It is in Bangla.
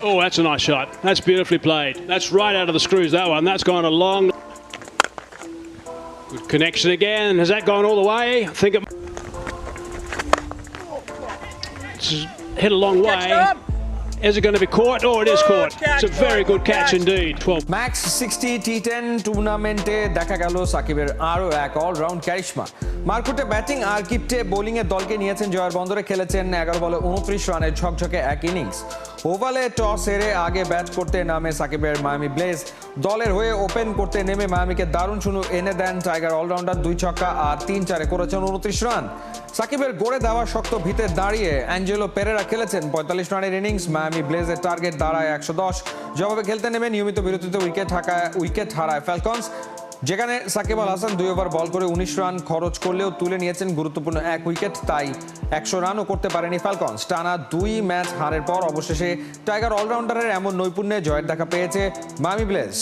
Oh, that's a nice shot. That's beautifully played. That's right out of the screws, that one. That's gone a long... Good connection again. Has that gone all the way? I think it's hit a long way. Is it going to be caught? Oh, it is caught. It's a very good catch indeed. 12. Max 60 টি10 টুর্নামেন্টে দেখা গেল সাকিবের আরও এক অলরাউন্ড ক্যারিশমা। মারকুটে ব্যাটিং আর কিপ্টে বোলিংয়ে দলকে নিয়েছেন জয়ের বন্দরে, খেলেছেন 11 বলে 29 রানের ঝকঝকে এক ইনিংস। ওভালে টস হেরে আগে ব্যাট করতে নামে সাকিবের মায়ামি ব্লেজ। দলের হয়ে ওপেন করতে নেমে মায়ামিকে দারুণ শুরু এনে দেন টাইগার অলরাউন্ডার। 2 ছক্কা আর 3-4-এ করেছেন 29 রান। সাকিবের গড়ে দেওয়া শক্ত ভিতে দাঁড়িয়ে অ্যাঞ্জেলো পেরেরা খেলেছেন 45 রানের ইনিংস। মায়ামি ব্লেজের টার্গেট দাঁড়ায় 110। জবাবে খেলতে নেমে নিয়মিত বিরতিতে উইকেট হারায় ফ্যালকনস, যেখানে সাকিব আল হাসান 2 ওভার বল করে 19 রান খরচ করলেও তুলে নিয়েছেন গুরুত্বপূর্ণ এক উইকেট। তাই 100 রানও করতে পারেনি ফ্যালকনস। টানা 2 ম্যাচ হারের পর অবশেষে টাইগার অলরাউন্ডারের এমন নৈপুণ্যে জয়ের দেখা পেয়েছে মায়ামি ব্লেজ।